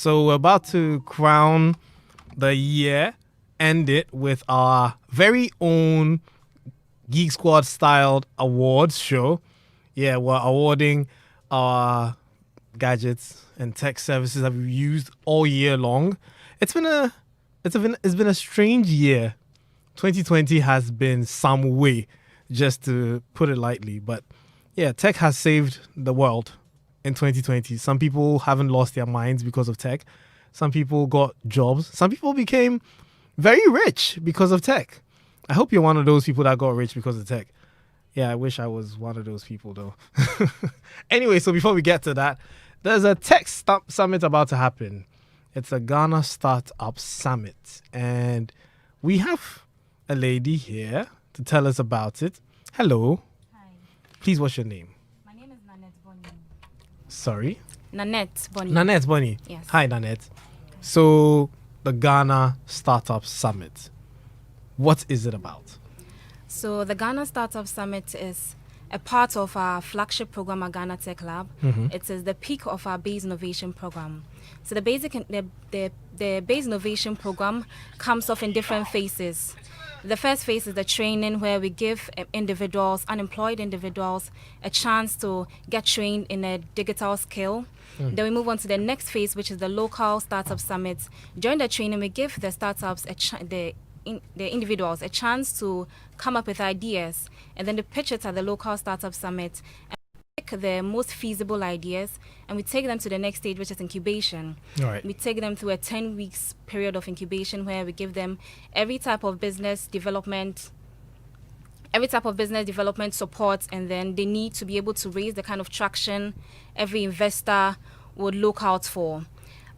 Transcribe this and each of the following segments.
So we're about to crown the year, end it with our very own Geek Squad styled awards show. Yeah, we're awarding our gadgets and tech services that we've used all year long. It's been a strange year. 2020 has been some way, just to put it lightly. But yeah, tech has saved the world in 2020. Some people haven't lost their minds because of tech. Some people got jobs. Some people became very rich because of tech. I hope you're one of those people that got rich because of tech. Yeah, I wish I was one of those people though. Anyway, so before we get to that, there's a tech summit about to happen. It's a Ghana Startup Summit. And we have a lady here to tell us about it. Hello. Hi. Please, what's your name? My name is Nanette Bonny. Sorry? Nanette Bonny. Nanette Bonny. Yes. Hi, Nanette. So, the Ghana Startup Summit. What is it about? So the Ghana Startup Summit is a part of our flagship program at Ghana Tech Lab. It is the peak of our base innovation program. So the base innovation program comes off in different phases. The first phase is the training, where we give unemployed individuals, a chance to get trained in a digital skill. Then we move on to the next phase, which is the local startup summit. During the training, we give the startups the individuals a chance to come up with ideas, and then they pitch it at the local startup summit and pick the most feasible ideas, and we take them to the next stage, which is incubation. All right. We take them through a 10 weeks period of incubation, where we give them every type of business development support, and then they need to be able to raise the kind of traction every investor would look out for.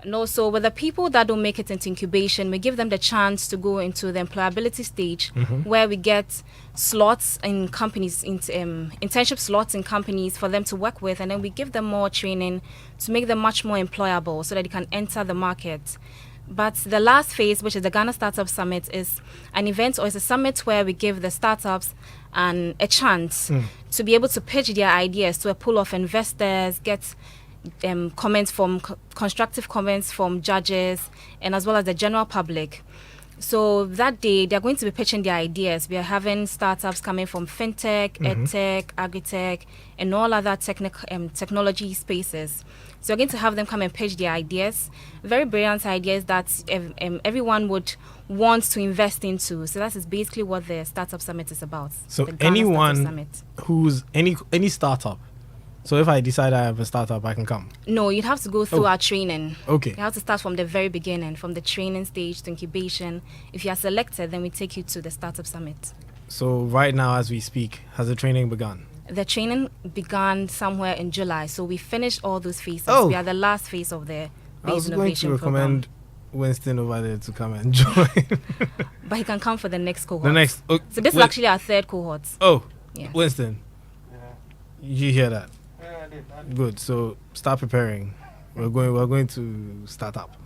And also, with the people that don't make it into incubation, we give them the chance to go into the employability stage, where we get slots in companies, internship slots in companies for them to work with, and then we give them more training to make them much more employable so that they can enter the market. But the last phase, which is the Ghana Startup Summit, is an event, or is a summit where we give the startups a chance to be able to pitch their ideas to a pool of investors, get constructive comments from judges, and as well as the general public. So that day, they're going to be pitching their ideas. We are having startups coming from fintech, edtech, agritech, and all other technology spaces. So we're going to have them come and pitch their ideas, very brilliant ideas that everyone would want to invest into. So that is basically what the Startup Summit is about. So anyone who's any startup. So if I decide I have a startup, I can come? No, you'd have to go through our training. Okay. You have to start from the very beginning, from the training stage to incubation. If you are selected, then we take you to the Startup Summit. So right now, as we speak, has the training begun? The training began somewhere in July, so we finished all those phases. Oh. We are the last phase of the base innovation I was going to recommend Winston over there to come and join. But he can come for the next cohort. So this is actually our third cohort. Oh, yes. Winston. Yeah. You hear that? Yeah, I did. Good. So start preparing. We're going to start up.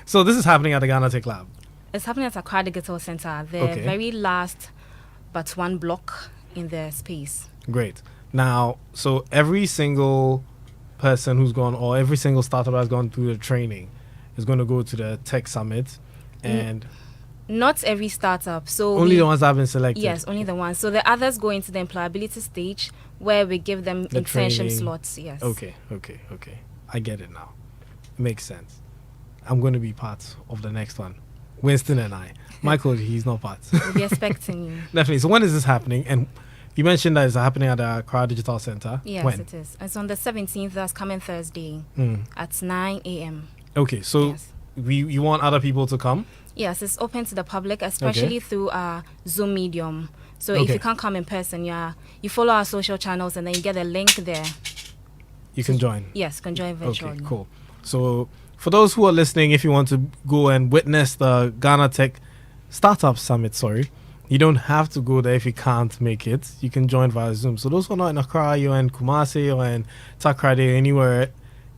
So this is happening at the Ghana Tech Lab. It's happening at Accra Digital Center, the very last but one block in the space. Great. Now, so every single person who's gone, or every single startup has gone through the training, is going to go to the Tech Summit, and not every startup. So only the ones that have been selected. Yes, only the ones. So the others go into the employability stage, where we give them the internship training. slots. Yes. Okay. I get it now. It makes sense. I'm going to be part of the next one. Winston and I. Michael, he's not part. We'll be expecting you. Definitely. So when is this happening? And you mentioned that it's happening at the Accra Digital Center. Yes, when? it is. It's on the 17th. That's coming Thursday at 9 a.m. Okay, so yes. you want other people to come? Yes, it's open to the public, especially through our Zoom medium. So if you can't come in person, you follow our social channels, and then you get a link there. You can join? Yes, can join virtually. Okay, cool. So for those who are listening, if you want to go and witness the Ghana Tech Startup Summit, you don't have to go there if you can't make it. You can join via Zoom. So those who are not in Accra, you're in Kumasi or in Takoradi, anywhere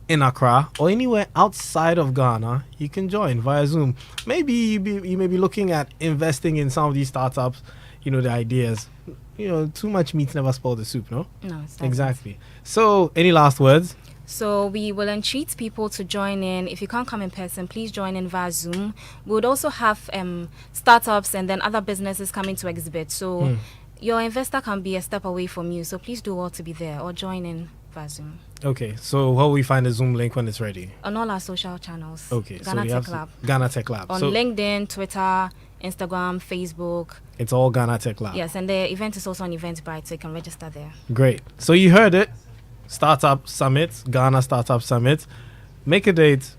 in Accra or anywhere outside of Ghana, you can join via Zoom. Maybe you may be looking at investing in some of these startups, the ideas. Too much meat never spoils the soup, no? No, it's not. Exactly. So, any last words? So we will entreat people to join in. If you can't come in person, please join in via Zoom. We would also have startups and then other businesses coming to exhibit. So your investor can be a step away from you. So please do well to be there or join in via Zoom. Okay, so how will we find the Zoom link when it's ready? On all our social channels. Okay, Ghana so Tech Lab. Ghana Tech Lab. On so LinkedIn, Twitter, Instagram, Facebook. It's all Ghana Tech Lab. Yes, and the event is also on Eventbrite, so you can register there. Great. So you heard it. Startup Summit, Ghana Startup Summit. Make a date.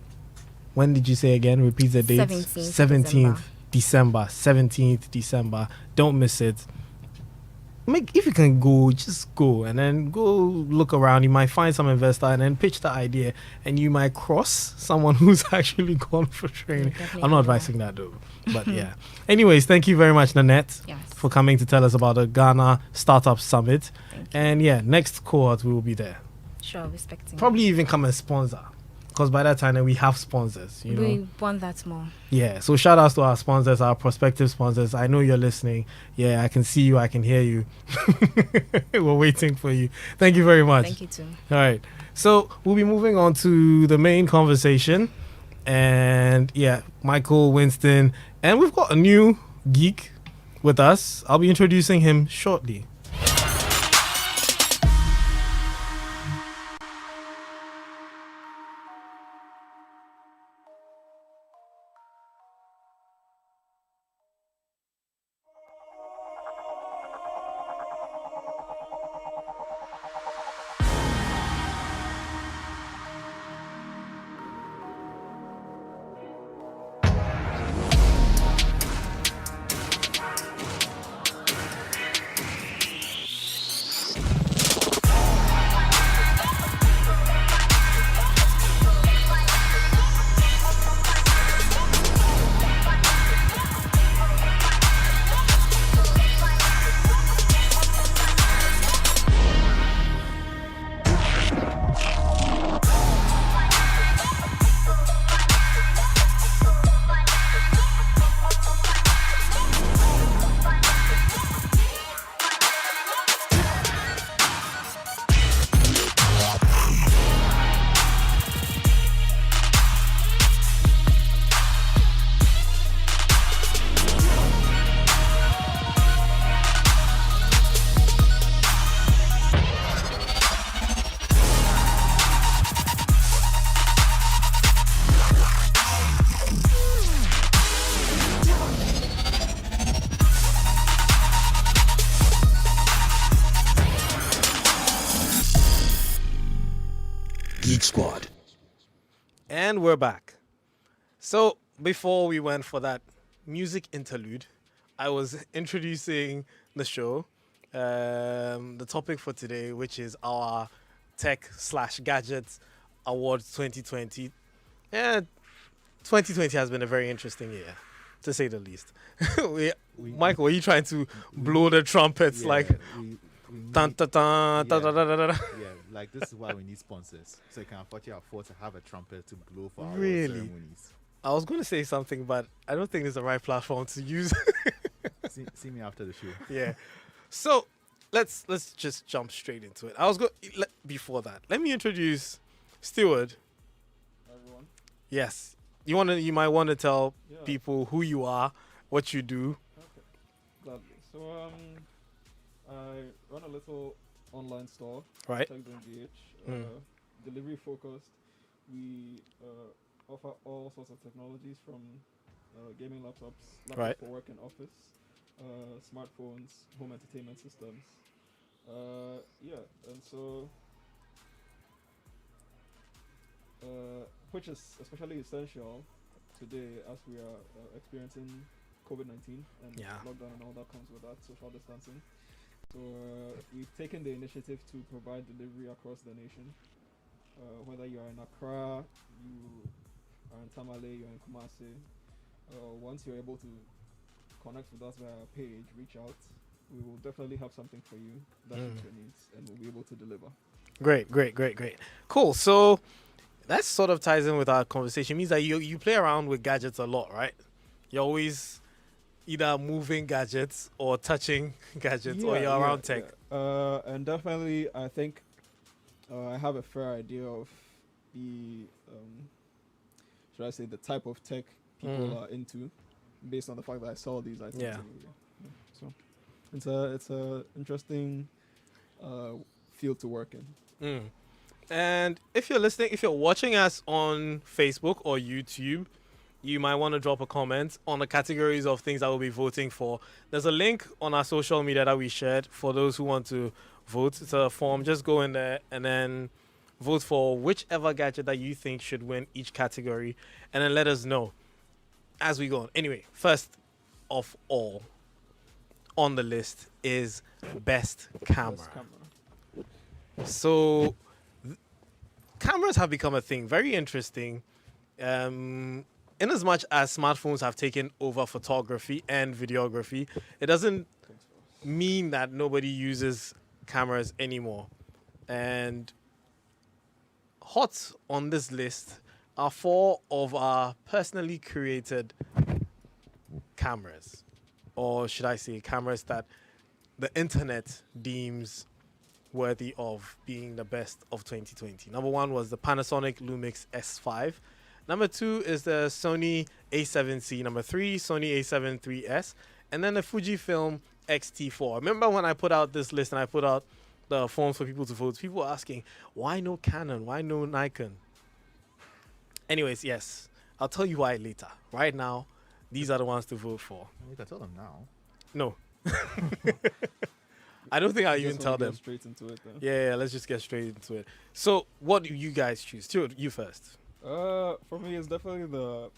When did you say again? Repeat the date. 17th December. 17th December. Don't miss it. If you can go, just go and then go look around. You might find some investor and then pitch the idea, and you might cross someone who's actually gone for training. I'm not advising that though, but yeah. Anyways, thank you very much, Nanette, for coming to tell us about the Ghana Startup Summit. And yeah, next cohort we will be there. Sure, respecting. Probably even come and sponsor, because by that time then we have sponsors. You know, we want that more. Yeah. So shout outs to our sponsors, our prospective sponsors. I know you're listening. Yeah, I can see you. I can hear you. We're waiting for you. Thank you very much. Thank you too. All right. So we'll be moving on to the main conversation, and yeah, Michael, Winston, and we've got a new geek with us. I'll be introducing him shortly. Geek Squad. And we're back. So before we went for that music interlude, I was introducing the show, the topic for today, which is our Tech/Gadgets Awards 2020. Yeah, 2020 has been a very interesting year, to say the least. Michael, were you trying to blow the trumpets like... Dun, dun, dun, dun, dun, dun, dun, dun. Yeah, like this is why we need sponsors, so you can afford to have a trumpet to blow for our Really? ceremonies. I was going to say something, but I don't think it's the right platform to use. See me after the show. Yeah. So let's just jump straight into it. Before that, let me introduce Stewart. Everyone. Yes. You might want to tell Yeah. people who you are, what you do. Okay. Gladly. So I run a little online store, Right. TechZoneGH, Mm. delivery focused. We offer all sorts of technologies from gaming laptops Right. for work and office, smartphones, home entertainment systems. And so which is especially essential today as we are experiencing COVID-19 and Yeah. lockdown and all that comes with that, social distancing. So we've taken the initiative to provide delivery across the nation. Whether you are in Accra, you are in Tamale, you're in Kumasi, once you're able to connect with us via our page, reach out. We will definitely have something for you that fits your needs, and we'll be able to deliver. Great. Cool. So that sort of ties in with our conversation. It means that you play around with gadgets a lot, right? You're always either moving gadgets or touching gadgets, or you're around tech. And definitely, I think I have a fair idea of the should I say the type of tech people are into, based on the fact that I saw these items. Yeah. Anyway. Yeah. So it's a interesting field to work in. And if you're watching us on Facebook or YouTube, you might want to drop a comment on the categories of things that we'll be voting for. There's a link on our social media that we shared for those who want to vote. It's a form. Just go in there and then vote for whichever gadget that you think should win each category, and then let us know as we go on. Anyway, first of all on the list is best camera. Best camera. So cameras have become a thing, very interesting. In as much as smartphones have taken over photography and videography, it doesn't mean that nobody uses cameras anymore. And hot on this list are 4 of our personally created cameras, or should I say cameras that the internet deems worthy of being the best of 2020. Number 1 was the Panasonic Lumix S5. Number 2 is the Sony A7C. Number 3, Sony A7 IIIS. And then the Fujifilm X-T4. Remember when I put out this list and I put out the forms for people to vote, people were asking, why no Canon? Why no Nikon? Anyways, yes, I'll tell you why later. Right now, these are the ones to vote for. You can tell them now. No. I don't think I'll even Just tell wanna them. get straight into it then. Yeah, let's just get straight into it. So, what do you guys choose? Stuart, you first. For me, it's definitely the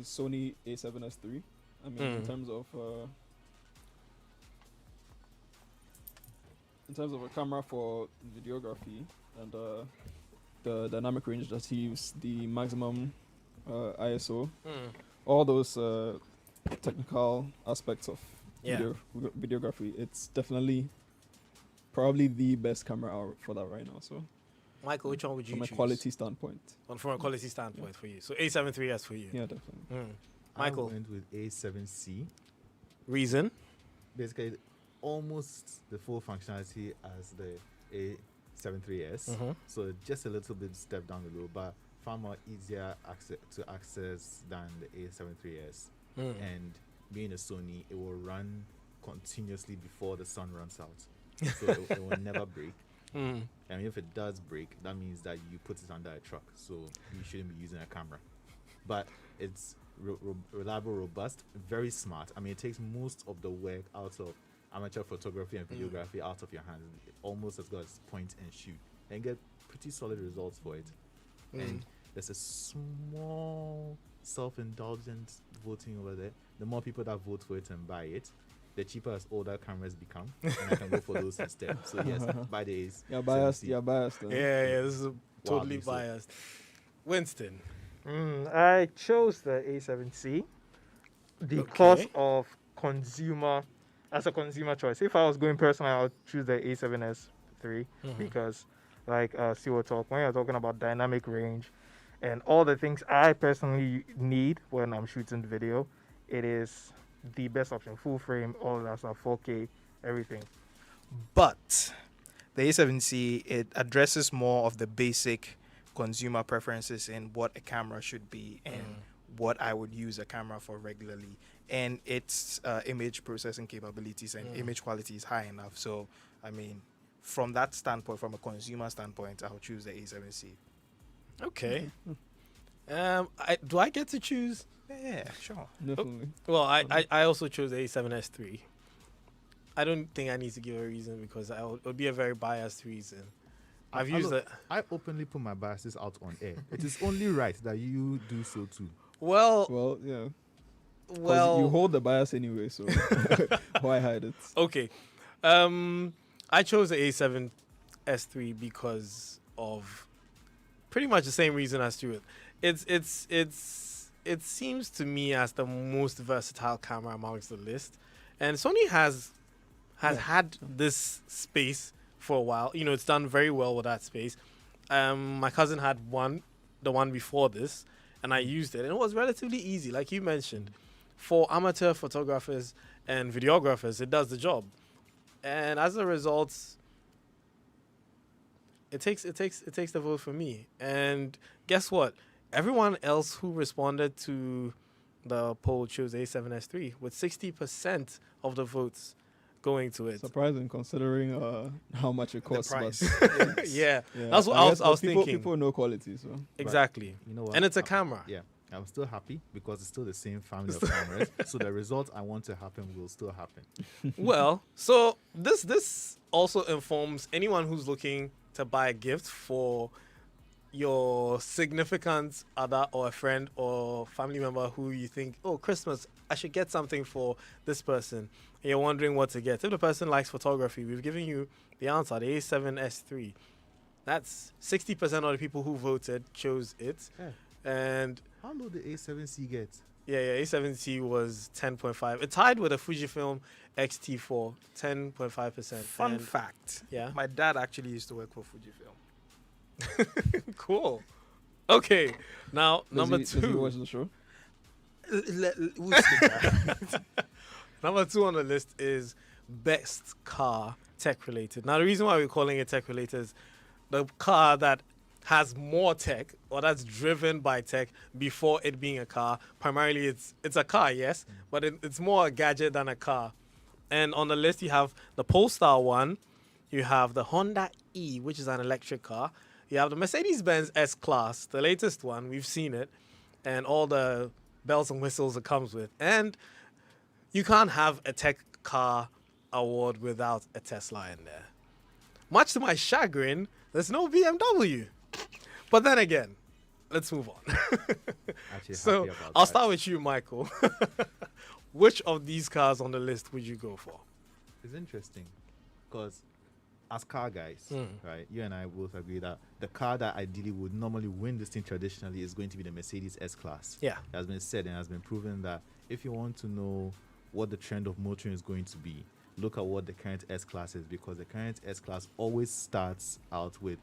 Sony A7S III. I mean, in terms of a camera for videography and the dynamic range that achieves the maximum ISO, all those technical aspects of videography, it's definitely probably the best camera out for that right now. So, Michael, which one would you from a choose? quality standpoint, From a quality standpoint for you. So A7 IIIS for you. yeah, definitely. Michael, I went with A7C. reason? Basically, almost the full functionality as the A7 IIIS. So just a little bit step down the road, but far more easier to access than the A7 IIIS. And being a Sony, it will run continuously before the sun runs out. So it will never break. And if it does break, that means that you put it under a truck, so you shouldn't be using a camera. But it's reliable, robust, very smart. I mean, it takes most of the work out of amateur photography and videography out of your hands, almost as good as point and shoot, and get pretty solid results for it. And there's a small self-indulgent voting over there. The more people that vote for it and buy it, the cheaper as older cameras become, and I can go for those instead. So yes, buy the A's. You're biased. 7C. You're biased. Yeah, this is totally Wildly so. biased. Winston. I chose the A7C because of as a consumer choice. If I was going personal, I would choose the A7S III because, like Siwa talked, when you're talking about dynamic range and all the things I personally need when I'm shooting video, it is the best option. Full frame, all of that stuff, 4K, everything. But the A7C, it addresses more of the basic consumer preferences in what a camera should be and what I would use a camera for regularly. And its image processing capabilities and image quality is high enough. So, I mean, from that standpoint, from a consumer standpoint, I would choose the A7C. Okay. Do I get to choose? Yeah, sure. Definitely. Well, I also chose the A7S III. I don't think I need to give a reason because it would be a very biased reason. I've used it. I openly put my biases out on air. It is only right that you do so too. Well, yeah. 'Cause you hold the bias anyway, so why hide it? Okay. I chose the A7S III because of pretty much the same reason as Stuart. It seems to me as the most versatile camera amongst the list, and Sony has had this space for a while. You know, it's done very well with that space. My cousin had the one before this, and I used it, and it was relatively easy, like you mentioned. For amateur photographers and videographers, it does the job. And as a result, it takes the vote for me. And guess what? Everyone else who responded to the poll chose A7S3 with 60% of the votes going to it. Surprising considering how much it costs. price. But Yeah, yeah, that's what I was people, thinking. People know quality, so Exactly. You know what? And it's a camera. Yeah, I'm still happy because it's still the same family of cameras. So the result I want to happen will still happen. Well, so this also informs anyone who's looking to buy a gift for your significant other or a friend or family member who you think, oh, Christmas, I should get something for this person. And you're wondering what to get. If the person likes photography, we've given you the answer, the A7S3. That's 60% of the people who voted chose it. Yeah. And How low the A7C get? yeah, A7C was 10.5. It tied with a Fujifilm X-T4, 10.5%. Fun And- fact. Yeah. My dad actually used to work for Fujifilm. Cool. Okay. Now, number Does he two. watch the show? We'll skip that. Number 2 on the list is best car tech related. Now, the reason why we're calling it tech related is the car that has more tech or that's driven by tech before it being a car. Primarily, it's a car, yes, but it's more a gadget than a car. And on the list, you have the Polestar one, you have the Honda E, which is an electric car. You have the Mercedes-Benz S-Class, the latest one. We've seen it, and all the bells and whistles it comes with. And you can't have a tech car award without a Tesla in there. Much to my chagrin, there's no BMW. But then again, let's move on. Actually, So happy about I'll that. start with you, Michael. Which of these cars on the list would you go for? It's interesting because as car guys, right, you and I both agree that the car that ideally would normally win this thing traditionally is going to be the Mercedes S-Class. Yeah. It has been said and has been proven that if you want to know what the trend of motoring is going to be, look at what the current S-Class is, because the current S-Class always starts out with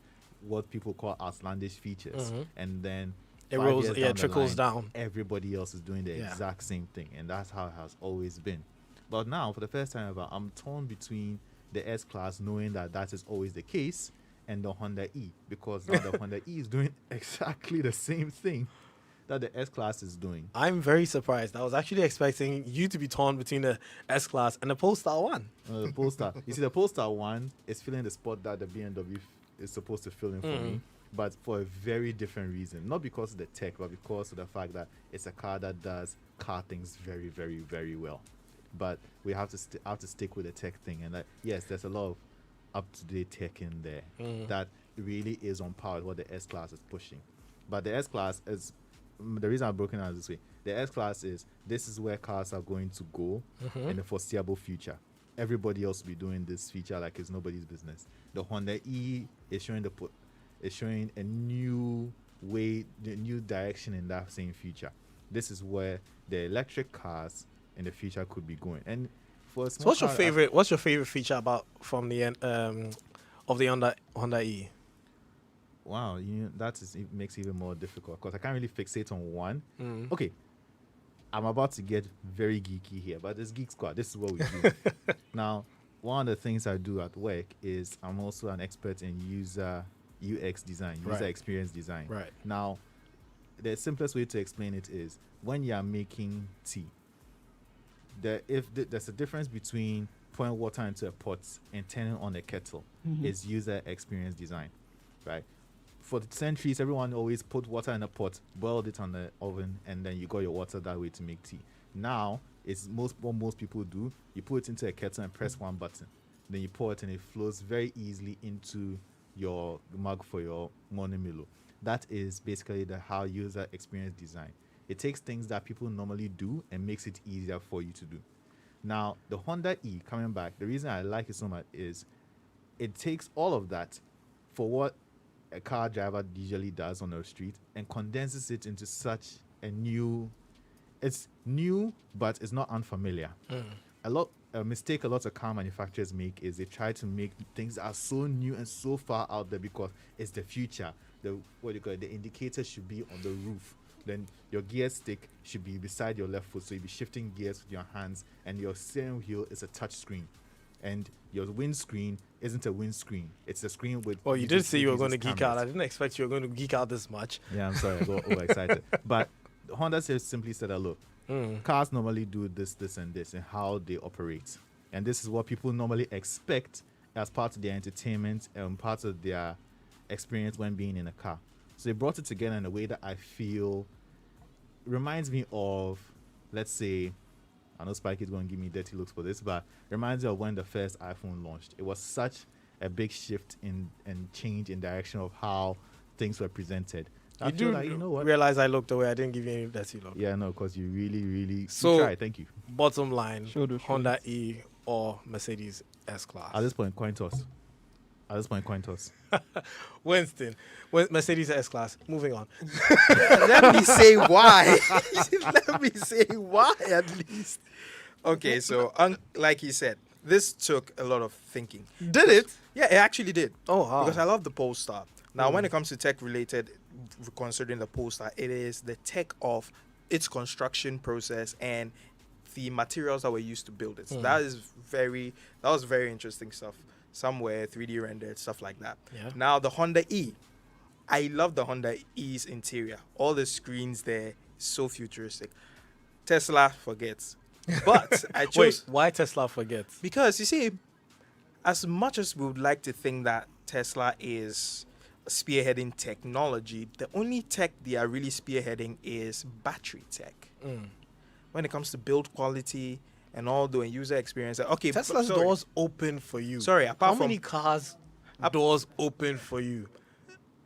what people call outlandish features. And then It 5 rolls, years yeah, down the trickles line, down. everybody else is doing the Yeah. exact same thing, and that's how it has always been. But now, for the first time ever, I'm torn between the S-Class, knowing that that is always the case, and the Honda E, because now the Honda E is doing exactly the same thing that the S-Class is doing. I'm very surprised. I was actually expecting you to be torn between the S-Class and the Polestar one. The Polestar, you see, the Polestar one is filling the spot that the BMW is supposed to fill in for me, but for a very different reason. Not because of the tech, but because of the fact that it's a car that does car things very, very, very well. But we have to have to stick with the tech thing, and yes, there's a lot of up-to-date tech in there that really is on par with what the S-Class is pushing. But the S-Class is the reason I've broken out this way. The S-Class this is where cars are going to go in the foreseeable future. Everybody else will be doing this feature like it's nobody's business. The Honda E is showing a new way, the new direction in that same future. This is where the electric cars in the future could be going. And for a So small what's your car, favorite? What's your favorite feature about from the end of the Honda E? Wow, it makes it even more difficult because I can't really fixate on one. Okay, I'm about to get very geeky here, but it's Geek Squad. This is what we do. Now, one of the things I do at work is I'm also an expert in user UX design, user Right. experience design. Right. Now, the simplest way to explain it is when you are making tea, there's a difference between pouring water into a pot and turning on a kettle. Is user experience design, right? For the centuries, everyone always put water in a pot, boiled it on the oven, and then you got your water that way to make tea. Now, it's what most people do. You put it into a kettle and press one button. Then you pour it and it flows very easily into your mug for your morning Milo. That is basically how user experience design. It takes things that people normally do and makes it easier for you to do. Now, the Honda E, coming back, the reason I like it so much is it takes all of that for what a car driver usually does on the street and condenses it into such it's new, but it's not unfamiliar. A mistake a lot of car manufacturers make is they try to make things that are so new and so far out there because it's the future. The indicator should be on the roof. Then your gear stick should be beside your left foot, so you'll be shifting gears with your hands, and your steering wheel is a touch screen. and your windscreen isn't a windscreen. It's a screen with. Well, you did say you were going to uses geek out. I cameras. didn't expect you were going to geek out this much. Yeah, I'm sorry, I got overexcited. But Honda simply said that, look, cars normally do this, and this, and how they operate. And this is what people normally expect as part of their entertainment and part of their experience when being in a car. So they brought it together in a way that I feel reminds me of, let's say, I know Spike is going to give me dirty looks for this, but reminds me of when the first iPhone launched. It was such a big shift and change in direction of how things were presented. I feel like, you know what? Realize I looked away. I didn't give you any dirty look. Yeah, no, because you really, really So- you tried. Thank you. Bottom line, Show the Honda E or Mercedes S-Class. At this point, coin toss. Winston, Mercedes S-Class. Moving on. Let me say why. Let me say why at least. Okay, so like he said, this took a lot of thinking. Did it? Yeah, it actually did. Oh, wow. Because I love the Polestar. Now, when it comes to tech related, considering the Polestar, it is the tech of its construction process and the materials that were used to build it. So that was very interesting stuff. Somewhere 3D rendered, stuff like that. Yeah. Now the Honda E. I love the Honda E's interior. All the screens there, so futuristic. Tesla forgets. But I chose Wait, why Tesla forgets? because you see, as much as we would like to think that Tesla is spearheading technology, the only tech they are really spearheading is battery tech. When it comes to build quality and all the user experience, okay, Tesla's sorry. doors open for you. Sorry, apart How from many cars doors open for you?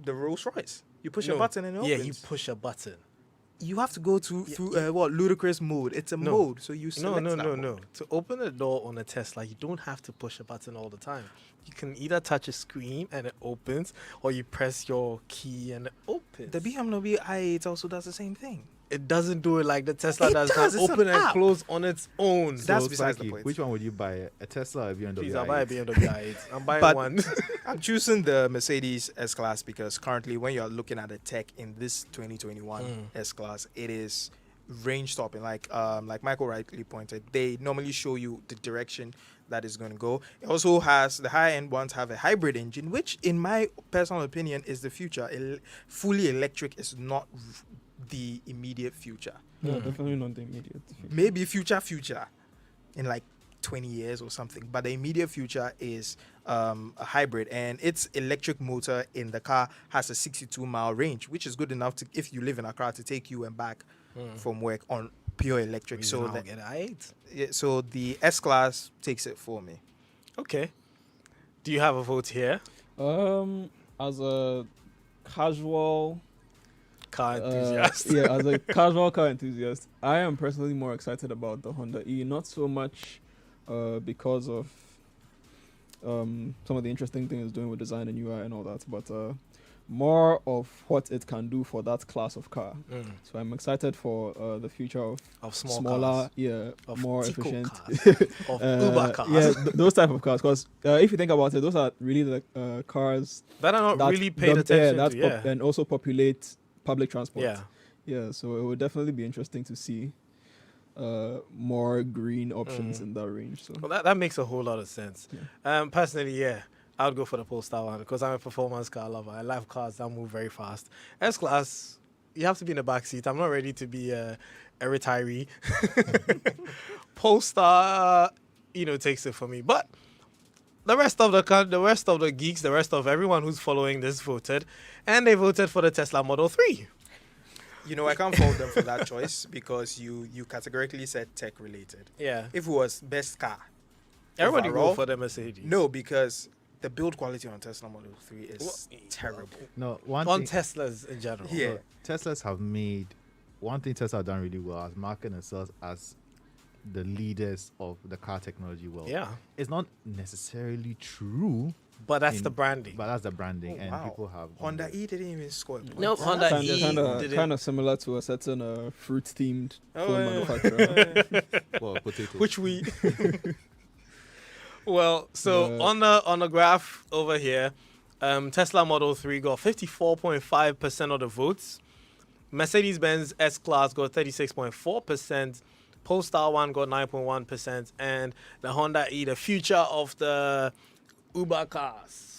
the Rolls Royce, you push a button and it Yeah, opens. you push a button. You have to go through ludicrous mode. It's a mode, so you select that mode. No. To open a door on a Tesla, you don't have to push a button all the time. You can either touch a screen and it opens, or you press your key and it opens. The BMW i8 also does the same thing. It doesn't do it like the Tesla It does. does, It it's an open and app. close on its own. That's So, besides the Spikey, point. which one would you buy? A Tesla or a BMW? Please, I'll buy a i8? BMW i8. I'm buying But- one. I'm choosing the Mercedes S-Class because currently when you're looking at the tech in this 2021 S-Class, it is range stopping. Like Michael rightly pointed, they normally show you the direction that is going to go. It also has, the high-end ones have a hybrid engine, which in my personal opinion is the future. Fully electric is not the immediate future. Yeah, definitely not the immediate future. Maybe future in like 20 years or something, but the immediate future is a hybrid, and its electric motor in the car has a 62-mile range, which is good enough to, if you live in a car, to take you and back from work on pure electric. So I'll get an i8. so the S-Class takes it for me. Okay. Do you have a vote here? As a casual Car enthusiast. as a casual car enthusiast, I am personally more excited about the Honda E. Not so much because of some of the interesting things it's doing with design and UI and all that, but more of what it can do for that class of car. So I'm excited for the future of smaller, cars. More Tico efficient, cars, of Uber cars. those type of cars. Because if you think about it, those are really the cars that are not that really paid attention to. and also populate public transport. Yeah. So it would definitely be interesting to see more green options in that range. So Well, that makes a whole lot of sense. Personally, I would go for the Polestar one because I'm a performance car lover. I love cars that move very fast. S-Class, you have to be in the back seat. I'm not ready to be a retiree. Polestar, takes it for me. But the rest of the geeks, the rest of everyone who's following this voted, and they voted for the Tesla Model 3. I can't fault them for that choice because you categorically said tech related. Yeah. If it was best car, Everybody overall, go for the Mercedes. no, because the build quality on Tesla Model 3 is terrible. No, one On thing. Teslas in general. Yeah. No, Teslas have made one thing Tesla have done really well as marketing themselves as the leaders of the car technology world. Yeah. It's not necessarily true, But that's in- the branding. but that's the branding, Oh, and wow. people have Honda E didn't even score a point. No, Honda E didn't. kind of similar to a certain fruit themed Oh, phone yeah. manufacturer. well, potatoes. Which we well, so The- on the graph over here, Tesla Model 3 got 54.5% of the votes. Mercedes-Benz S-Class got 36.4%. Polestar 1 got 9.1%, and the Honda E, the future of the Uber cars,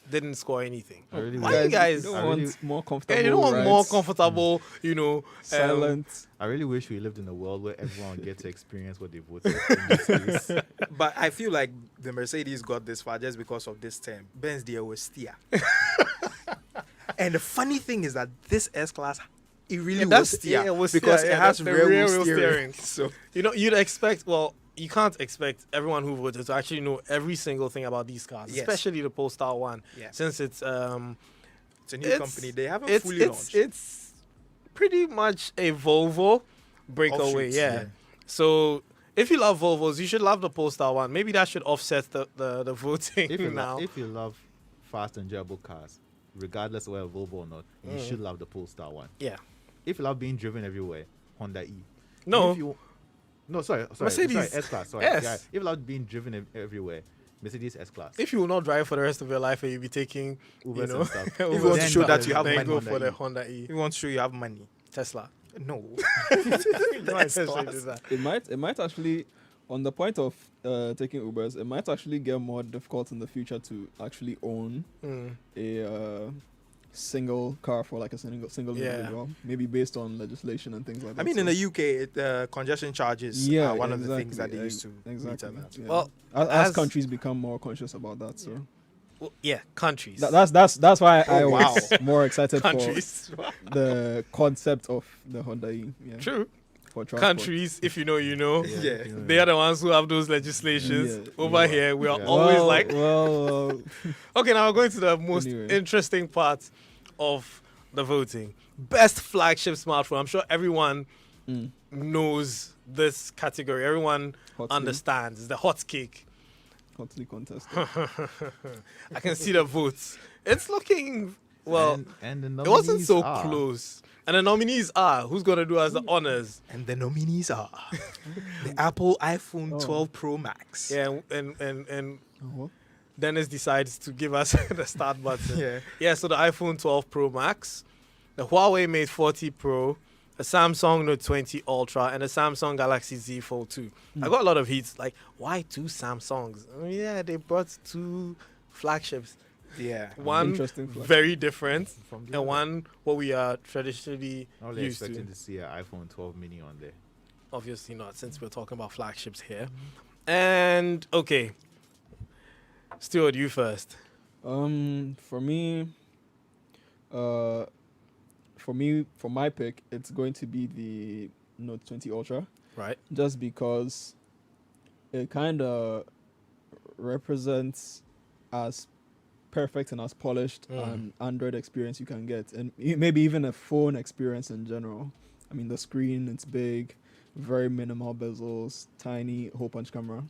didn't score anything. I really Why wish- you guys? don't I want really- more comfortable. Yeah, you don't want more rides, comfortable, silent. I really wish we lived in a world where everyone would get to experience what they voted in this case. But I feel like the Mercedes got this far just because of this term. Benz there was steer. And the funny thing is that this S-Class, it really was steer. it was because steer, it yeah, has that's the rear rear wheel wheel steering. steering. So you'd expect, well, you can't expect everyone who voted to actually know every single thing about these cars, Yes. especially the Polestar 1, Yeah. since it's it's a new it's- company. They haven't it's fully it's launched. it's pretty much a Volvo breakaway, Offshoots, yeah. So if you love Volvos, you should love the Polestar 1. Maybe that should offset the voting if, you now. if you love fast and durable cars, regardless of whether Volvo or not, you should love the Polestar 1. Yeah. If you love being driven everywhere, Honda E. No. If you, no, sorry, Mercedes. sorry, S-Class. Sorry, Yes. yeah. If you love being driven everywhere, Mercedes S-Class. If you will not drive for the rest of your life and you'll be taking Ubers you know, and stuff. If you want to Ubers show and that stuff, you have then money, go Honda for the E. Honda E. If you want to show you have money. Tesla. No. S-Class. That. It might actually, on the point of taking Ubers, it might actually get more difficult in the future to actually own a single car for like a single Yeah. individual, maybe based on legislation and things like that. I mean, So- in the UK, congestion charges Yeah, are one of the exactly, things that they used to exactly. meet at that. Yeah. Well, as as- countries become more conscious about that, so Well, yeah, countries. that's why I Oh, was more excited countries. for the concept of the Honda E. Yeah, True. for transport. Countries, if you know, you know. Yeah. They are the ones who have those legislations. Yeah. Over Yeah. here, we are Yeah. always like, well, okay, now we're going to the most Anyway. interesting part of the voting. Best flagship smartphone. I'm sure everyone mm, knows this category. Everyone hotly, understands. It's the hot cake. hotly contested. I can see the votes. It's looking, well, and the it wasn't nominees so are- close. And the nominees are, who's going to do us the honors? And the nominees are the Apple iPhone Oh. 12 Pro Max. Yeah, and Oh, Dennis decides to give us the start button. Yeah. Yeah, so the iPhone 12 Pro Max, the Huawei Mate 40 Pro, the Samsung Note 20 Ultra, and the Samsung Galaxy Z Fold 2. I got a lot of hits, like, why two Samsungs? Oh, yeah, they brought two flagships. Yeah. One Interesting flagship. very different, From the and other. one what we are traditionally Not really used expecting to. to see an iPhone 12 mini on there. Obviously not, since we're talking about flagships here. And, okay. Stuart, you first. For me, for my pick, it's going to be the Note 20 Ultra, Right. just because it kind of represents as perfect and as polished an Android experience you can get, and maybe even a phone experience in general. I mean, the screen, it's big, very minimal bezels, tiny hole punch camera.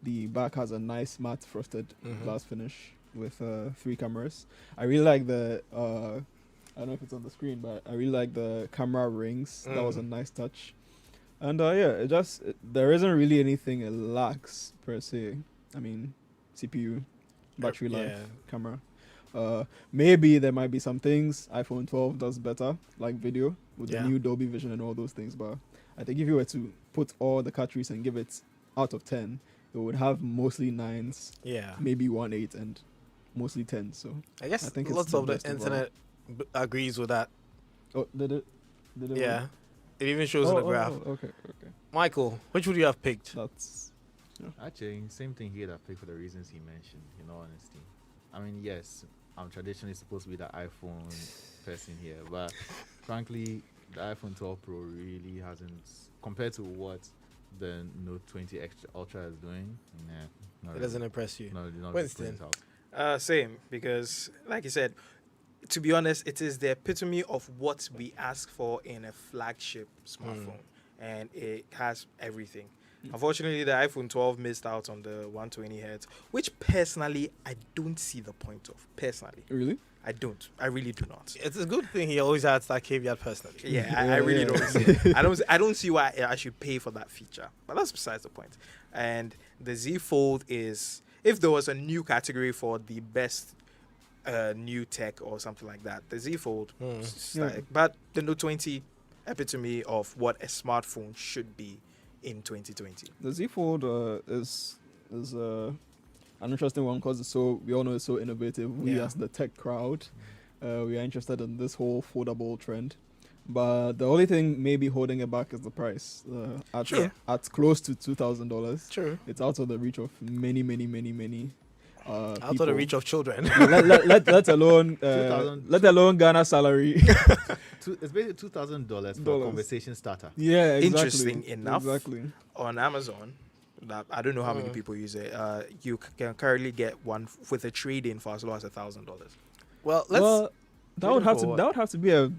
The back has a nice matte frosted glass finish with 3 cameras. I really like the I don't know if it's on the screen, but I really like the camera rings. That was a nice touch. And yeah, there isn't really anything it lacks per se. I mean, CPU, battery life, Yeah. camera. Maybe there might be some things iPhone 12 does better, like video with Yeah. the new Dolby Vision and all those things. But I think if you were to put all the categories and give it out of 10, it would have mostly 9s, Yeah. maybe 1 8, and mostly 10. So, I guess I think it's lots the of the best overall. internet agrees with that. oh, did it? Yeah. It even shows in the graph. Okay. Michael, which would you have picked? That's Actually, same thing here that I picked for the reasons he mentioned, in all honesty. I mean, yes, I'm traditionally supposed to be the iPhone person here, but frankly, the iPhone 12 Pro really hasn't, compared to what the Note 20 Ultra is doing, nah, It doesn't impress you. No, not Winston. Same, because like you said, to be honest, it is the epitome of what we ask for in a flagship smartphone, and it has everything. Unfortunately, the iPhone 12 missed out on the 120 Hz, which personally I don't see the point of. Personally, really. I don't. I really do not. It's a good thing he always adds that caveat personally. Yeah, I really don't see it. I don't see why I should pay for that feature. But that's besides the point. And the Z Fold is, if there was a new category for the best new tech or something like that, the Z Fold. Yeah. But the Note 20, epitome of what a smartphone should be in 2020. The Z Fold is an interesting one because we all know it's so innovative. We Yeah. as the tech crowd, we are interested in this whole foldable trend. But the only thing maybe holding it back is the price. True. At close to $2,000, True. it's out of the reach of many Out of people. the reach of children. let alone 2,000. let alone Ghana salary. It's basically $2,000 for a Dollars. conversation starter. Yeah, exactly. Interesting enough. Exactly. On Amazon, I don't know how many people use it. You can currently get one with a trade-in for as low as $1,000. Well, let's. Well, that would have to be a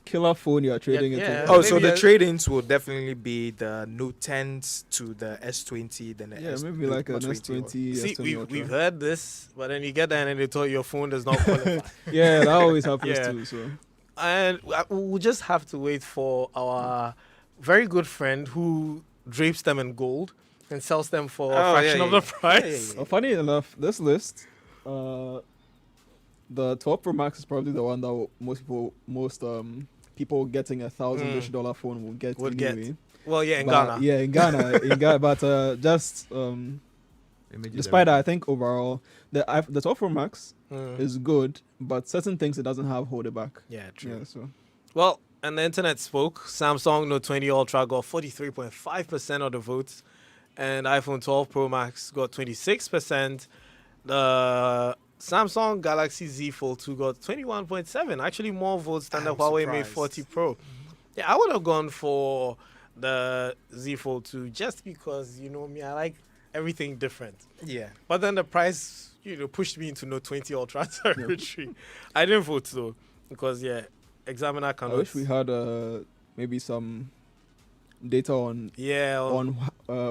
killer phone you're trading Yeah. into. Oh, so Maybe the a- trade-ins will definitely be the Note 10s to the S20, then the Yeah, S maybe like an Note 20 or- S20. See, S20 we've Ultra. heard this, but then you get there and then they told you your phone does not qualify. Yeah, that always happens Yeah. too. So And we'll just have to wait for our very good friend who drapes them in gold and sells them for a Oh, fraction yeah, of yeah. the price. funny enough, this list, the 12 Pro Max is probably the one that most people getting $1,000-ish phone will get Would get. anyway. Well, yeah, in But- Ghana. Yeah, in Ghana, but just Images despite that, I everything. think overall the 12 Pro Max Mm. is good, but certain things it doesn't have hold it back. Yeah, true. Yeah, so Well, and the internet spoke. Samsung Note 20 Ultra got 43.5% of the votes, and iPhone 12 Pro Max got 26%. The Samsung Galaxy Z Fold 2 got 21.7, actually more votes than the I'm Huawei Mate surprised. 40 Pro. Yeah, I would have gone for the Z Fold 2 just because, you know me, I like everything different. Yeah. But then the price, pushed me into Note 20 Ultra territory. I didn't vote though, because Examiner I cannot. wish we had maybe some data on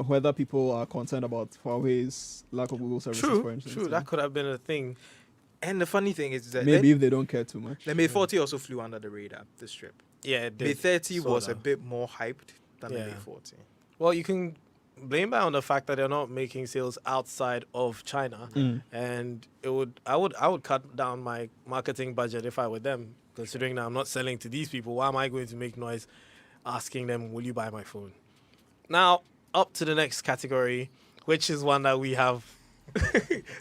whether people are concerned about Huawei's lack of Google services, for True, instance. true. That could have been a thing. And the funny thing is that Maybe if they don't care too much. the Mate 40 also flew under the radar this trip. Yeah, it did. Mate 30 was a Sorta. bit more hyped than the Yeah. Mate 40. Well, you can blame that on the fact that they're not making sales outside of China, and I would cut down my marketing budget if I were them, considering that I'm not selling to these people. Why am I going to make noise asking them, will you buy my phone? Now, up to the next category, which is one that we have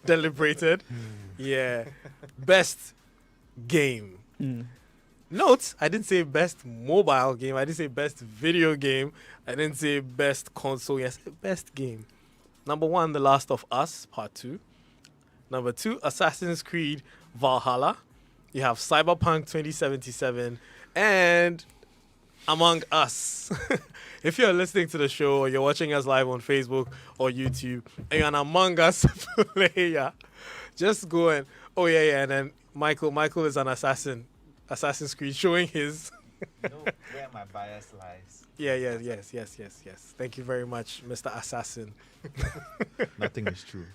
deliberated. Yeah. Best game. Note, I didn't say best mobile game. I didn't say best video game. I didn't say best console. Yes, best game. Number 1, The Last of Us Part 2. Number 2, Assassin's Creed Valhalla. You have Cyberpunk 2077 and Among Us. If you're listening to the show or you're watching us live on Facebook or YouTube and you're an Among Us player, just go and and then Michael is an Assassin's Creed showing his You know where my bias lies. yes. Thank you very much, Mr. Assassin. Nothing is true.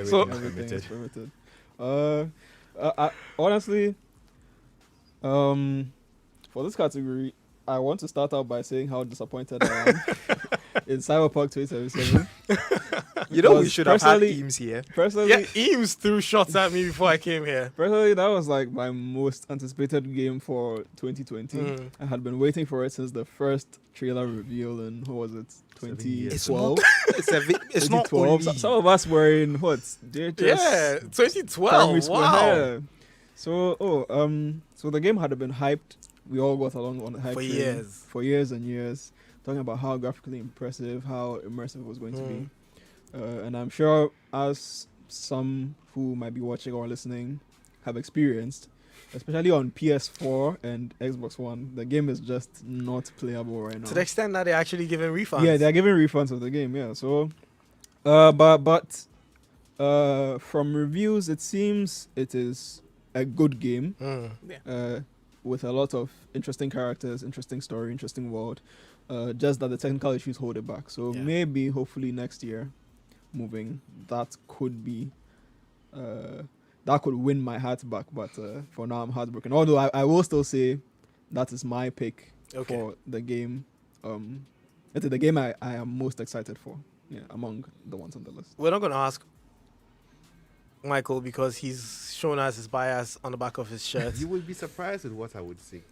So- Everything is Everything is permitted. permitted. I honestly, for this category, I want to start out by saying how disappointed I am in Cyberpunk 2077. You know, we Because should have had personally- teams here. Personally, Yeah, Eames threw shots at me before I came here. Personally, that was like my most anticipated game for 2020. Mm. I had been waiting for it since the first trailer reveal in, what was it, 2012? It's not 2012. only. Some of us were in, what, DHS? Yeah, primary 2012. school. Wow. Yeah. So the game had been hyped. We all got along on the hype For train years. for years and years, talking about how graphically impressive, how immersive it was going to be. And I'm sure, as some who might be watching or listening have experienced, especially on PS4 and Xbox One, the game is just not playable right now. To the extent that they're actually giving refunds. Yeah, they're giving refunds of the game. Yeah, so, but from reviews, it seems it is a good game. With a lot of interesting characters, interesting story, interesting world. Just that the technical issues hold it back. So Yeah. maybe, hopefully next year, moving, that could be, that could win my heart back. But for now, I'm heartbroken. Although I will still say that is my pick for the game. It's the game I am most excited for. Yeah, among the ones on the list. We're not going to ask Michael because he's shown us his bias on the back of his shirt. You would be surprised with what I would say.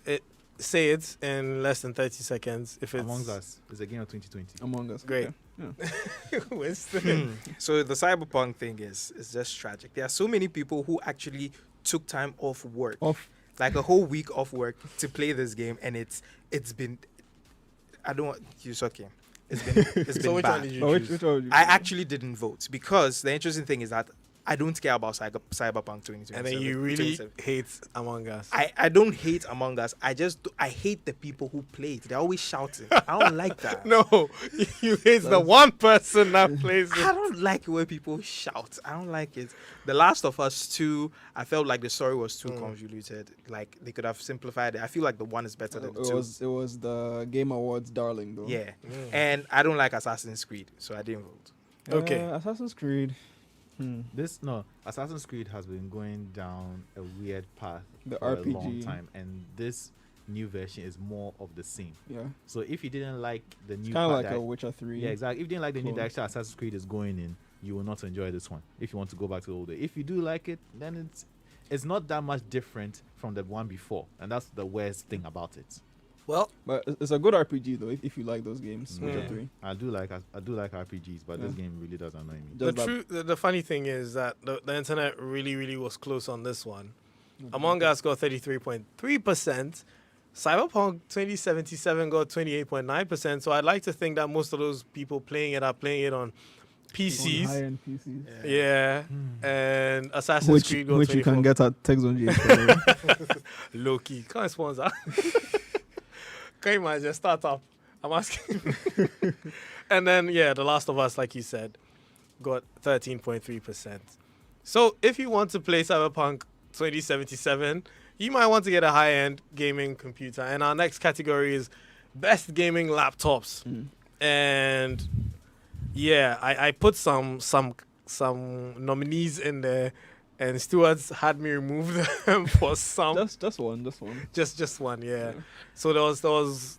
say it in less than 30 seconds. If it's Among Us is a game of 2020. Among Us. Great. Okay. Winston. So the cyberpunk thing is just tragic. There are so many people who actually took time off work, like a whole week off work to play this game, and it's been. I don't want you sucking. It's been So which bad. one did you Oh, choose? which one would you I choose? actually didn't vote because the interesting thing is that I don't care about Cyberpunk 2027. And then you really hate Among Us. I don't hate Among Us. I hate the people who play it. They're always shouting. I don't like that. No, you hate the one person that plays I it. don't like when people shout. I don't like it. The Last of Us 2, I felt like the story was too convoluted. Like they could have simplified it. I feel like the one is better than the two. It was the Game Awards darling though. Yeah. And I don't like Assassin's Creed, so I didn't vote. Okay. Assassin's Creed. Assassin's Creed has been going down a weird path The for RPG. a long time, and this new version is more of the same. Yeah. So if you didn't like the new, Kind of like part a Witcher 3. yeah, exactly. If you didn't like the new Cool. direction Assassin's Creed is going in, you will not enjoy this one. If you want to go back to the older, if you do like it, then it's not that much different from the one before, and that's the worst thing about it. Well, But it's a good RPG though if you like those games. Yeah. Witcher 3. I do like RPGs, but this Yeah. game really does annoy me. the Just that- the funny thing is that the internet really was close on this one. Among Us got 33.3%. Cyberpunk 2077 got 28.9%. So I'd like to think that most of those people playing it are playing it on PCs. high-end PCs. Yeah. And Assassin's Creed got 24. you can get at TechZone Low-key. Can't sponsor. Can you imagine? Start up. I'm asking. And then, The Last of Us, like you said, got 13.3%. So if you want to play Cyberpunk 2077, you might want to get a high-end gaming computer. And our next category is best gaming laptops. And I put some nominees in there, and Stewart's had me remove them for some. Just one. Just one, yeah. So there was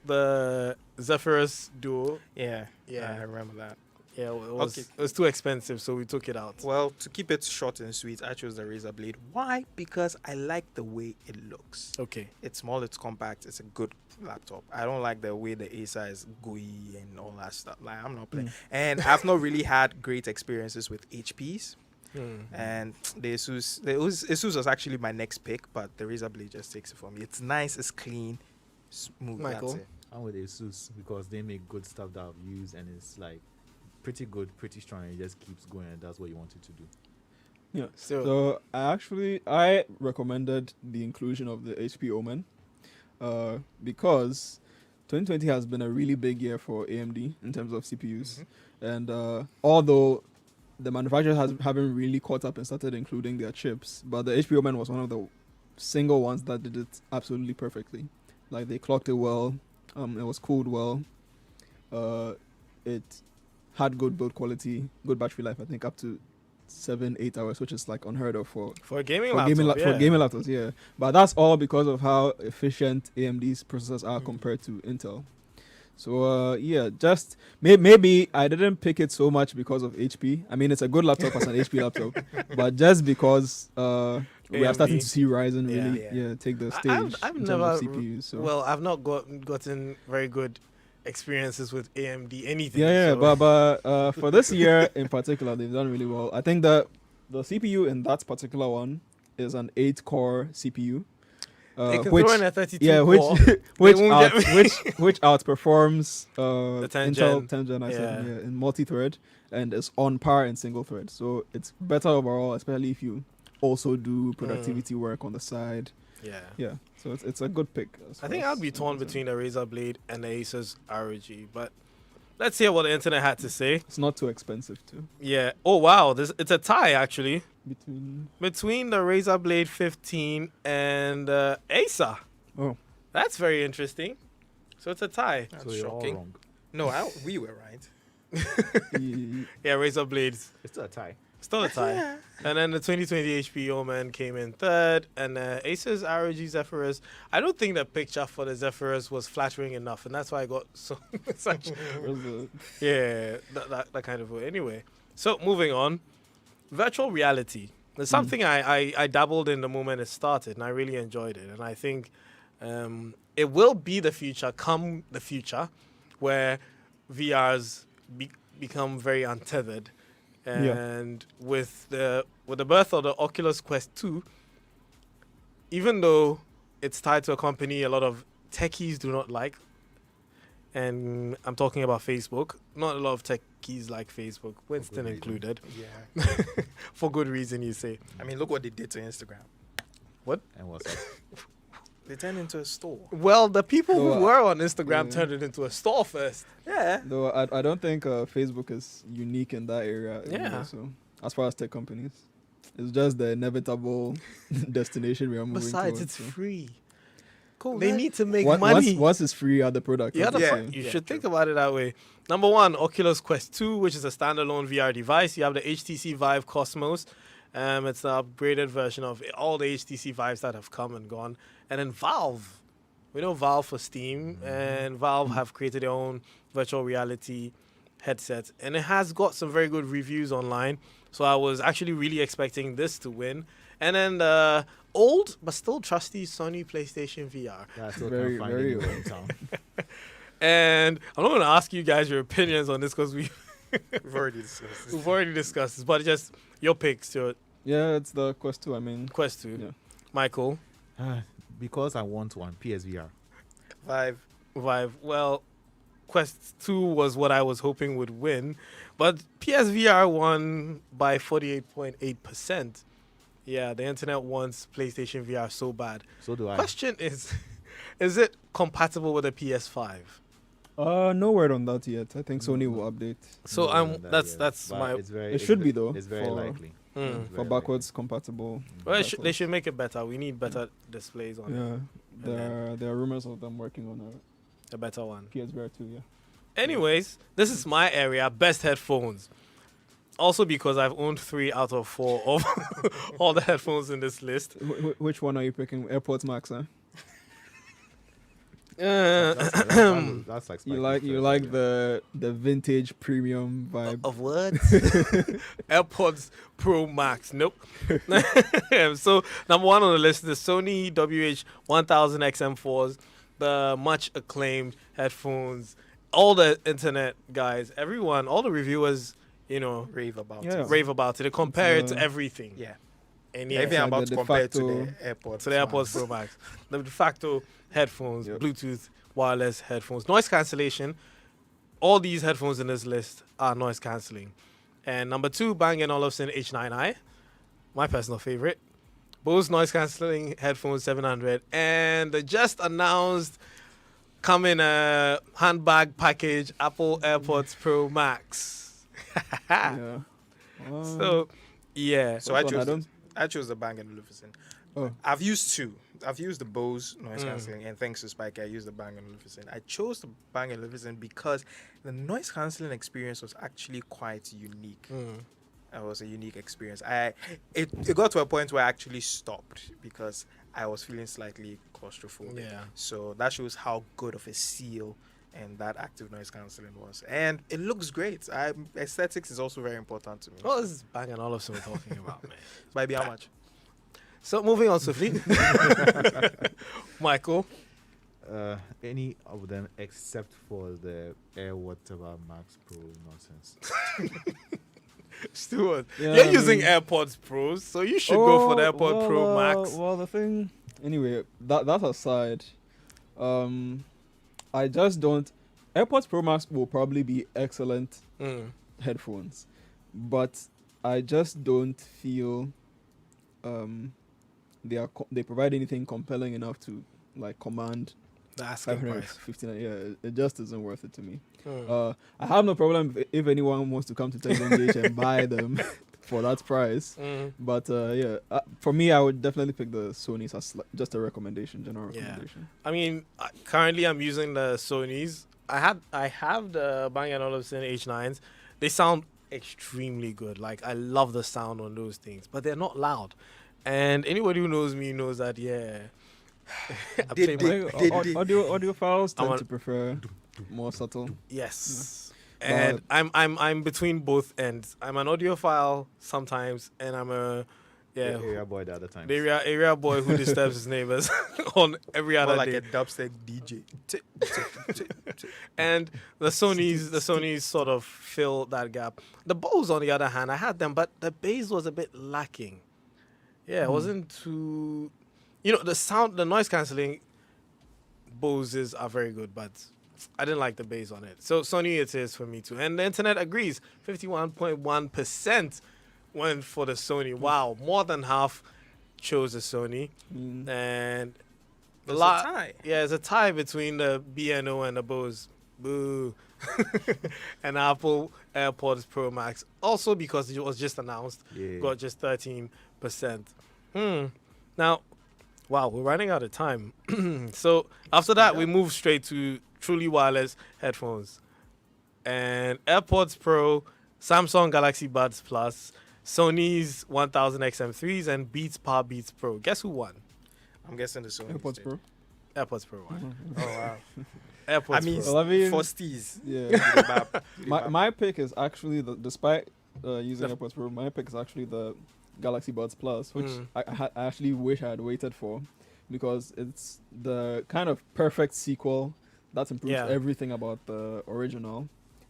the Zephyrus Duo. Yeah. Yeah. I remember that. Yeah, Okay. it was too expensive, so we took it out. Well, to keep it short and sweet, I chose the Razer Blade. Why? Because I like the way it looks. Okay. It's small, it's compact, it's a good laptop. I don't like the way the Acer is gooey and all that stuff. Like, I'm not playing. And I've not really had great experiences with HPs. And the Asus was actually my next pick, but the Razer Blade just takes it for me. It's nice, it's clean, smooth. Michael? That's it. I'm with Asus because they make good stuff that I've used, and it's like pretty good, pretty strong, and it just keeps going, and that's what you want it to do. Yeah. So I recommended the inclusion of the HP Omen because 2020 has been a really big year for AMD in terms of CPUs. And although the manufacturers haven't really caught up and started including their chips, but the HP Omen was one of the single ones that did it absolutely perfectly. Like they clocked it well, it was cooled well, it had good build quality, good battery life, I think up to 7-8 hours, which is like unheard of for a gaming for laptop, gaming laptops, yeah. But that's all because of how efficient AMD's processors are compared to Intel. So just maybe I didn't pick it so much because of HP. I mean, it's a good laptop as an HP laptop, but just because we are starting to see Ryzen really take the stage I've in terms never of CPUs. So. Well, I've not gotten very good experiences with AMD anything. Yeah, so. but for this year in particular, they've done really well. I think that the CPU in that particular one is an 8-core CPU. They can which throw in a 32 yeah, core. which won't get me. which outperforms The 10 Intel gen. 10 Gen i7 in multi-thread and is on par in single thread. So it's better overall, especially if you also do productivity work on the side. Yeah. So it's a good pick. I think I'll be torn between the Razer Blade and the Asus ROG, but let's hear what the internet had to say. It's not too expensive too. Yeah. Oh wow, it's a tie actually Between the Razer Blade 15 and Acer. Oh. That's very interesting. So it's a tie. That's So you're all shocking. wrong. No, we were right. Yeah, Razer Blades. It's still a tie. Still a tie. And then the 2020 HP Omen came in third. And Acer's ROG Zephyrus. I don't think the picture for the Zephyrus was flattering enough. And that's why I got so such. Yeah, that kind of way. Anyway, so moving on. Virtual reality. There's something I dabbled in the moment it started. And I really enjoyed it. And I think it will be the future, come the future, where VRs become very untethered. And with the birth of the Oculus Quest 2, even though it's tied to a company a lot of techies do not like, and I'm talking about Facebook, not a lot of techies like Facebook, Winston included. Yeah. For good reason, you say. I mean, look what they did to Instagram. And what's up? They turned into a store. Well, the people who No, were on Instagram yeah. turned it into a store first. Yeah. Though I don't think Facebook is unique in that area. Yeah. So as far as tech companies, it's just the inevitable destination we are moving Besides, towards. it's so. free. Cool. They need to make Once- money. Once it's free, other product. Yeah, obviously. you Yeah, should true. think about it that way. Number one, Oculus Quest 2, which is a standalone VR device. You have the HTC Vive Cosmos. It's the upgraded version of all the HTC Vives that have come and gone. And then Valve. We know Valve for Steam, and Valve have created their own virtual reality headset. And it has got some very good reviews online. So I was actually really expecting this to win. And then the old but still trusty Sony PlayStation VR. Yeah, I still Very, can't find very anywhere in town. And I'm not going to ask you guys your opinions on this because we've already discussed this. already discussed this, but just your picks, your Yeah, it's the Quest 2. I mean, Quest 2. Yeah. Michael, Because I want one, PSVR. Vive. Well, Quest 2 was what I was hoping would win, but PSVR won by 48.8%. Yeah, the internet wants PlayStation VR so bad. So do I. Question is it compatible with a PS5? no word on that yet. I think Sony will update. So No, I'm no, that's yeah. that's But my It's very, It it's should ve- be, though, It's very for- likely. Mm. It's For very backwards compatible. Well, they titles. should make it better. We need better displays on it. Yeah, there are rumors of them working on A better one. a PSVR 2. Yeah. Anyways, this is my area, best headphones. Also because I've owned 3 out of 4 of all the headphones in this list. Which one are you picking? AirPods Max, huh? That's like You Spiky like first, yeah. the vintage premium vibe. Of what? AirPods Pro Max. Nope. So, number 1 on the list, the Sony WH-1000 XM4s, the much acclaimed headphones. All the internet guys, everyone, all the reviewers, Rave about Yeah. it. rave about it. They compare it to uh, everything. Yeah. And Everything like about the to de compare to facto- the AirPods. to the AirPods Pro Max. The de facto headphones, Yep. Bluetooth, wireless headphones, noise cancellation. All these headphones in this list are noise cancelling. And number 2, Bang & Olufsen H9i, my personal favorite. Bose noise cancelling headphones 700, and the just announced coming handbag package Apple AirPods Pro Max. Yeah. So yeah, So Which one? I chose the Bang & Olufsen. Oh. I've used 2. I've used the Bose noise cancelling, and thanks to Spike, I used the Bang & Olufsen. I chose the Bang & Olufsen because the noise cancelling experience was actually quite unique. It was a unique experience. It got to a point where I actually stopped because I was feeling slightly claustrophobic. Yeah. So that shows how good of a seal and that active noise cancelling was. And it looks great. Aesthetics is also very important to me. what is Bang & Olufsen we're talking about, man? Might be how much? So moving on swiftly, Michael. Any of them except for the Air Whatever Max Pro nonsense. Stuart, Yeah, you're I using mean- AirPods Pros, so you should go for the AirPod Pro Max. Well, the thing. Anyway, that aside, I just don't. AirPods Pro Max will probably be excellent Mm. headphones, but I just don't feel they provide anything compelling enough to like command The asking price. 559. Yeah, it just isn't worth it to me. Mm. I have no problem if anyone wants to come to Tech Engage and buy them for that price. Mm. But for me, I would definitely pick the Sony's as just a recommendation, general Yeah. recommendation. I mean, currently I'm using the Sony's. I have the Bang & Olufsen H9s. They sound extremely good. Like I love the sound on those things, but they're not loud. And anybody who knows me knows that. Yeah. I play my- Audiophiles I'm tend a- to prefer more subtle. Yes. And I'm between both ends. I'm an audiophile sometimes, and I'm a Yeah, The area boy the other time. the area boy who disturbs his neighbors on every More other like day. a dubstep DJ. And the Sonys sort of fill that gap. The Bose, on the other hand, I had them, but the bass was a bit lacking. Yeah, it wasn't too. The noise cancelling Boses are very good, but I didn't like the bass on it. So Sony it is for me too. And the internet agrees. 51.1% went for the Sony. Wow, more than half chose the Sony. And There's a tie. Yeah, it's a tie between the BNO and the Bose. Boo. And Apple AirPods Pro Max. Also because it was just announced, got just 13%. Now, wow, we're running out of time. So after that, we move straight to truly wireless headphones. And AirPods Pro, Samsung Galaxy Buds Plus, Sony's 1000 XM3s, and Beats Power Beats Pro. Guess who won? I'm guessing the Sony. AirPods Pro. AirPods Pro won. Oh wow. AirPods I mean, Pro. Well, I mean- for steez. Yeah. my pick is actually despite using AirPods Pro, my pick is actually the Galaxy Buds Plus, which I actually wish I had waited for, because it's the kind of perfect sequel that improves everything about the original.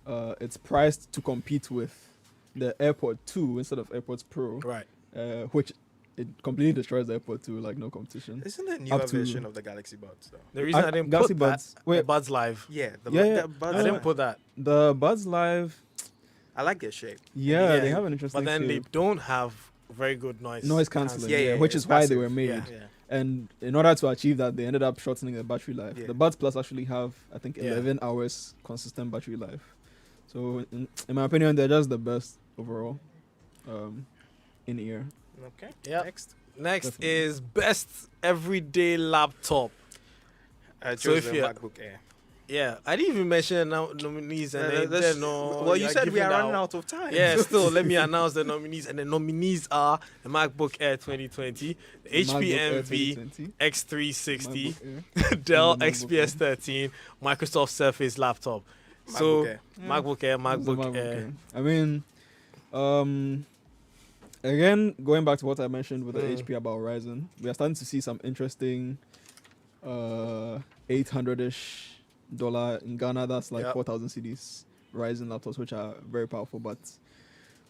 It's priced to compete with the AirPod 2 instead of AirPods Pro, Right. which it completely destroys the AirPod 2 like no competition. Isn't it a Up newer to- version of the Galaxy Buds though? The reason I didn't Galaxy put Buds. that, Wait. the Buds Live. Yeah, the Yeah. Buds. I didn't put that. The Buds Live, I like their shape. yeah, they have an interesting But then they shape. don't have very good noise Cancelling, Yeah, which it's is why they passive. were made. Yeah. Yeah. And in order to achieve that, they ended up shortening the battery life. Yeah. The Buds Plus actually have, I think, Yeah. 11 hours consistent battery life. So, in my opinion, they're just the best overall in ear. Okay. Yep. Next. Next Definitely. is best everyday laptop. I So chose if the you're- MacBook Air. Yeah, I didn't even mention nominees and they no. Well, you you're said we giving are running out. out of time. Yeah, still, let me announce the nominees. And the nominees are the MacBook Air 2020, the HP MacBook Air Envy 2020, X360, MacBook Air. Dell And the MacBook XPS 13, Microsoft Surface laptop. So, MacBook Air. MacBook Air, It's a MacBook Air. I mean, again, going back to what I mentioned with the HP about Ryzen, we are starting to see some interesting $800-ish in Ghana. That's like Yep. 4,000 CDs Ryzen laptops, which are very powerful. But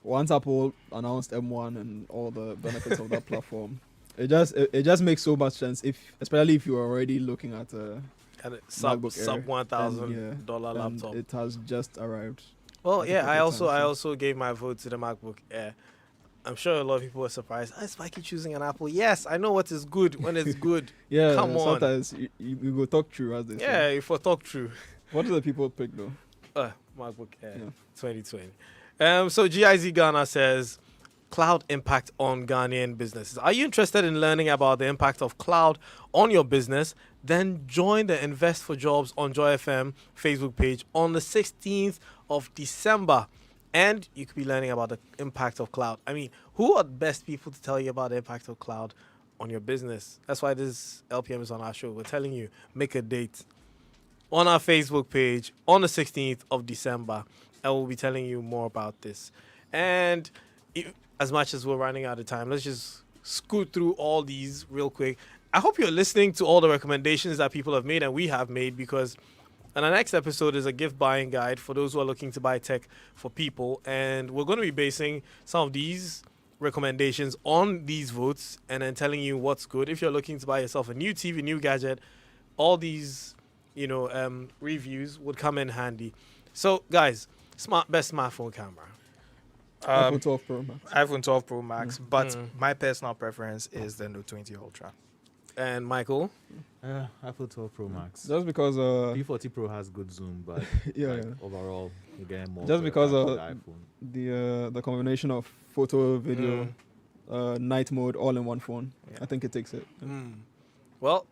once Apple announced M1 and all the benefits of that platform, it just makes so much sense. Especially if you are already looking at a And it sub MacBook Air, $1,000 and laptop. it has just arrived. Well, at the yeah, I perfect time, so- also gave my vote to the MacBook Air. I'm sure a lot of people were surprised. Is Spiky choosing an Apple? Yes, I know what is good when it's good. Yeah, Come on. sometimes you go talk true, as they Yeah, say. if I talk true. What do the people pick though? MacBook Air Yeah. 2020. So GIZ Ghana says, cloud impact on Ghanaian businesses. Are you interested in learning about the impact of cloud on your business? Then join the Invest for Jobs on Joy FM Facebook page on the 16th of December. And you could be learning about the impact of cloud. I mean, who are the best people to tell you about the impact of cloud on your business? That's why this LPM is on our show. We're telling you, make a date on our Facebook page on the 16th of December, and we'll be telling you more about this. And as much as we're running out of time, let's just scoot through all these real quick. I hope you're listening to all the recommendations that people have made and we have made, because and our next episode is a gift buying guide for those who are looking to buy tech for people. And we're going to be basing some of these recommendations on these votes and then telling you what's good. If you're looking to buy yourself a new TV, new gadget, all these, reviews would come in handy. So, guys, best smartphone camera. iPhone 12 Pro Max. iPhone 12 Pro Max, but my personal preference is the Note 20 Ultra. And Michael? iPhone 12 Pro Max. Just because P40 Pro has good zoom, but yeah, overall you get more. Just for because the iPhone. the combination of photo, video, night mode all in one phone, Yeah. I think it takes it. Well,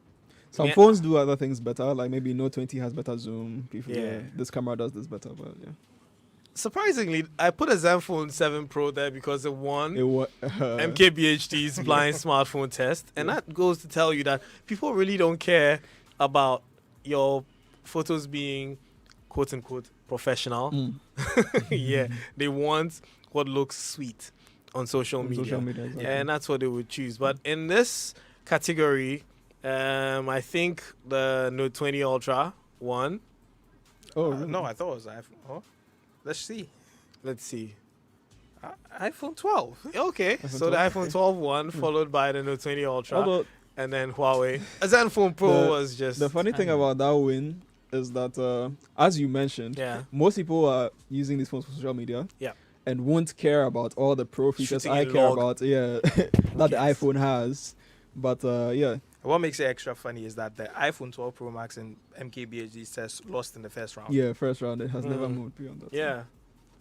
Some yeah. phones do other things better, like maybe Note 20 has better zoom. Yeah. This camera does this better, but yeah. surprisingly, I put a Zenfone 7 Pro there because it won It was MKBHD's blind smartphone test. And that goes to tell you that people really don't care about your photos being quote-unquote professional. Yeah, they want what looks sweet on social On media. social media, exactly. And that's what they would choose. But in this category, I think the Note 20 Ultra won. Oh, really? No, I thought it was iPhone. Oh, let's see. Let's see. iPhone 12. Okay, iPhone so the 12? iPhone 12 won, followed by the Note 20 Ultra, Although and then Huawei. A Zenfone Pro The- was just the funny thing about that win is that, as you mentioned, yeah. most people are using these phones for social media. Yeah. And won't care about all the pro features Shooting I in care log. about. Yeah, that the cares? iPhone has. But yeah, What makes it extra funny is that the iPhone 12 Pro Max and MKBHD test lost in the first round. yeah, first round it has never Mm. moved beyond that. Yeah.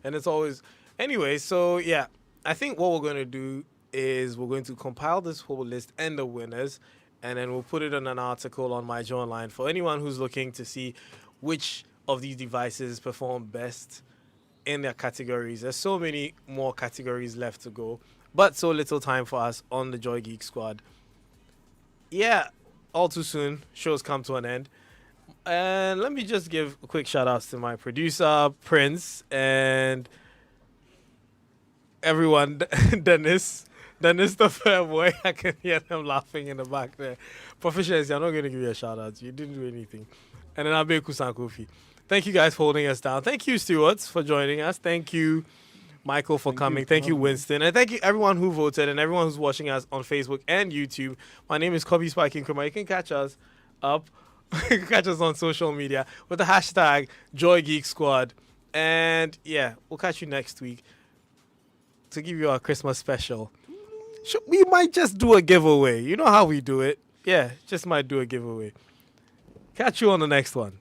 And it's always anyway, so yeah. I think what we're gonna do is we're going to compile this whole list and the winners, and then we'll put it in an article on my Joe Online for anyone who's looking to see which of these devices perform best in their categories. There's so many more categories left to go, but so little time for us on the Joy Geek Squad. Yeah, all too soon, shows come to an end. And let me just give a quick shout outs to my producer, Prince, and everyone, Dennis the fair boy. I can hear them laughing in the back there. Proficiency, I'm not going to give you a shout out. You didn't do anything. And then Abe Kusan Kofi. Thank you guys for holding us down. Thank you, Stewards, for joining us. Thank you, Michael, for Thank you coming. for Thank you, having me. Winston. And thank you, everyone who voted and everyone who's watching us on Facebook and YouTube. My name is Kobby Spiky Nkrumah. You can catch us up. You can catch us on social media with the hashtag Joy Geek Squad. And yeah, we'll catch you next week to give you our Christmas special. We might just do a giveaway. You know how we do it. Yeah, just might do a giveaway. Catch you on the next one.